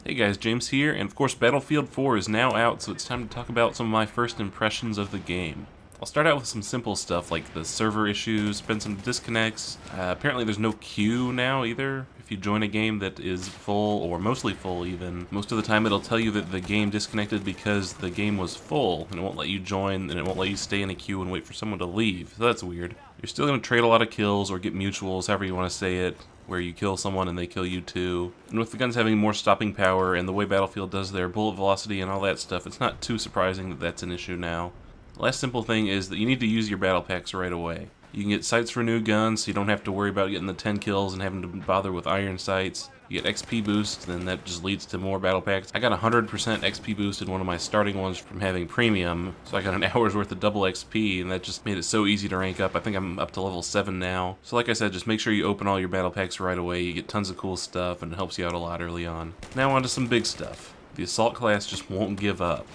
Hey guys, James here, and of course Battlefield 4 is now out, so it's time to talk about some of my first impressions of the game. I'll start out with some simple stuff like the server issues, been some disconnects. Apparently there's no queue now either. If you join a game that is full, or mostly full even, most of the time it'll tell you that the game disconnected because the game was full, and it won't let you join, and it won't let you stay in a queue and wait for someone to leave, so that's weird. You're still going to trade a lot of kills, or get mutuals, however you want to say it, where you kill someone and they kill you too. And with the guns having more stopping power and the way Battlefield does their bullet velocity and all that stuff, it's not too surprising that that's an issue now. The last simple thing is that you need to use your Battlepacks right away. You can get sights for new guns, so you don't have to worry about getting the 10 kills and having to bother with iron sights. You get XP boost, then that just leads to more battle packs. I got 100% XP boost in one of my starting ones from having premium, so I got an hour's worth of double XP, and that just made it so easy to rank up. I think I'm up to level 7 now. So like I said, just make sure you open all your battle packs right away. You get tons of cool stuff, and it helps you out a lot early on. Now on to some big stuff. The Assault class just won't give up.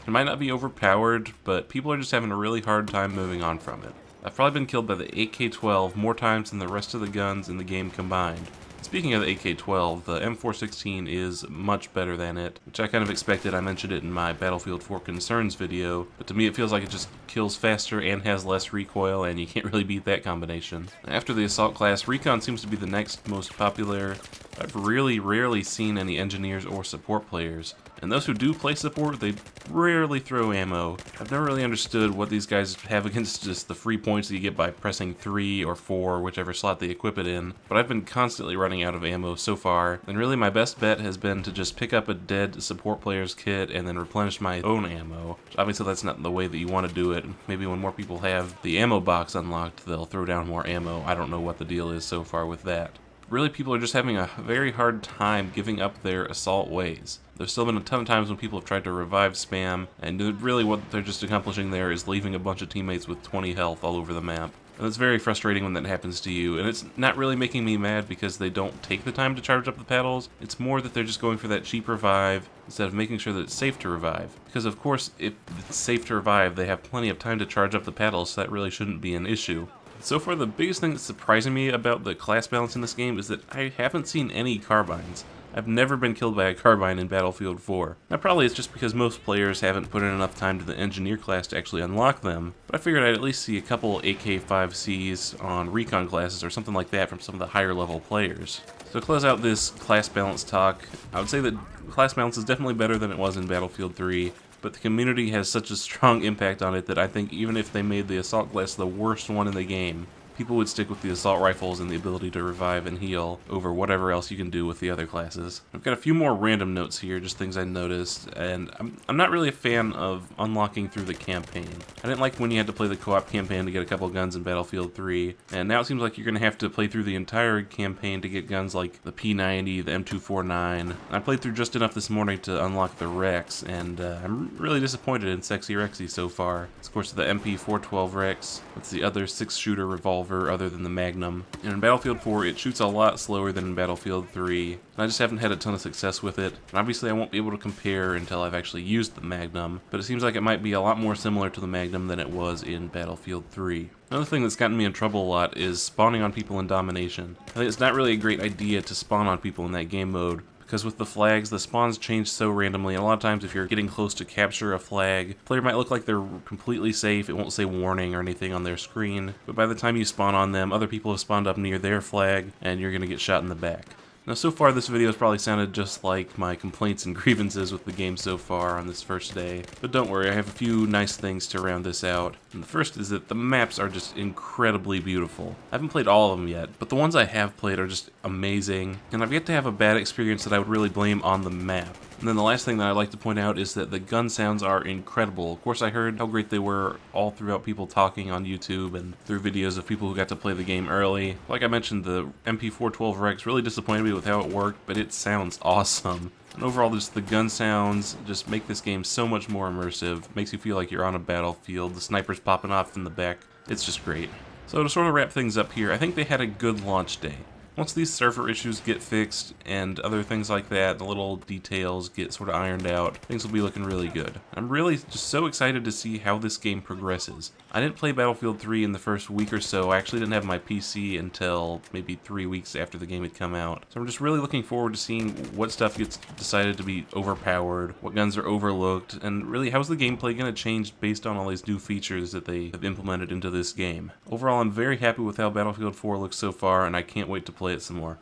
It might not be overpowered, but people are just having a really hard time moving on from it. I've probably been killed by the AK-12 more times than the rest of the guns in the game combined. Speaking of the AK-12, the M416 is much better than it, which I kind of expected. I mentioned it in my Battlefield 4 Concerns video, but to me it feels like it just kills faster and has less recoil, and you can't really beat that combination. After the Assault class, Recon seems to be the next most popular. I've really rarely seen any engineers or support players, and those who do play support, they rarely throw ammo. I've never really understood what these guys have against just the free points that you get by pressing 3 or 4, whichever slot they equip it in, but I've been constantly running out of ammo so far, and really my best bet has been to just pick up a dead support player's kit and then replenish my own ammo. Obviously that's not the way that you want to do it. Maybe when more people have the ammo box unlocked, they'll throw down more ammo. I don't know what the deal is so far with that. Really, people are just having a very hard time giving up their assault ways. There's still been a ton of times when people have tried to revive spam, and really what they're just accomplishing there is leaving a bunch of teammates with 20 health all over the map. And it's very frustrating when that happens to you, and it's not really making me mad because they don't take the time to charge up the paddles. It's more that they're just going for that cheap revive instead of making sure that it's safe to revive. Because of course, if it's safe to revive, they have plenty of time to charge up the paddles, so that really shouldn't be an issue. So far, the biggest thing that's surprising me about the class balance in this game is that I haven't seen any carbines. I've never been killed by a carbine in Battlefield 4. Now probably it's just because most players haven't put in enough time to the engineer class to actually unlock them, but I figured I'd at least see a couple AK-5Cs on Recon classes or something like that from some of the higher level players. So to close out this class balance talk, I would say that class balance is definitely better than it was in Battlefield 3, but the community has such a strong impact on it that I think even if they made the assault class the worst one in the game, people would stick with the assault rifles and the ability to revive and heal over whatever else you can do with the other classes. I've got a few more random notes here, just things I noticed, and I'm not really a fan of unlocking through the campaign. I didn't like when you had to play the co-op campaign to get a couple guns in Battlefield 3, and now it seems like you're going to have to play through the entire campaign to get guns like the P90, the M249. I played through just enough this morning to unlock the Rex, and I'm really disappointed in Sexy Rexy so far. Of course, the MP412 Rex, it's the other 6-shooter revolver other than the Magnum. And in Battlefield 4, it shoots a lot slower than in Battlefield 3. And I just haven't had a ton of success with it. And obviously I won't be able to compare until I've actually used the Magnum, but it seems like it might be a lot more similar to the Magnum than it was in Battlefield 3. Another thing that's gotten me in trouble a lot is spawning on people in Domination. I think it's not really a great idea to spawn on people in that game mode, because with the flags, the spawns change so randomly, and a lot of times if you're getting close to capture a flag, the player might look like they're completely safe, it won't say warning or anything on their screen, but by the time you spawn on them, other people have spawned up near their flag, and you're going to get shot in the back. Now so far this video has probably sounded just like my complaints and grievances with the game so far on this first day, but don't worry, I have a few nice things to round this out. And the first is that the maps are just incredibly beautiful. I haven't played all of them yet, but the ones I have played are just amazing, and I've yet to have a bad experience that I would really blame on the map. And then the last thing that I'd like to point out is that the gun sounds are incredible. Of course I heard how great they were all throughout people talking on YouTube and through videos of people who got to play the game early. Like I mentioned, the MP412 Rex really disappointed me with how it worked, but it sounds awesome. And overall, just the gun sounds just make this game so much more immersive. Makes you feel like you're on a battlefield, the snipers popping off in the back. It's just great. So to sort of wrap things up here, I think they had a good launch day. Once these server issues get fixed and other things like that, the little details get sort of ironed out, things will be looking really good. I'm really just so excited to see how this game progresses. I didn't play Battlefield 3 in the first week or so. I actually didn't have my PC until maybe 3 weeks after the game had come out. So I'm just really looking forward to seeing what stuff gets decided to be overpowered, what guns are overlooked, and really how's the gameplay going to change based on all these new features that they have implemented into this game. Overall, I'm very happy with how Battlefield 4 looks so far, and I can't wait to play it some more.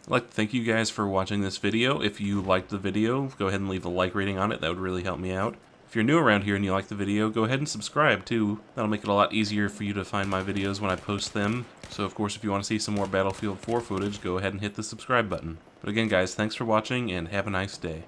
I'd like to thank you guys for watching this video. If you liked the video, go ahead and leave a like rating on it. That would really help me out. If you're new around here and you like the video, go ahead and subscribe too. That'll make it a lot easier for you to find my videos when I post them. So of course, if you want to see some more Battlefield 4 footage, go ahead and hit the subscribe button. But again guys, thanks for watching and have a nice day.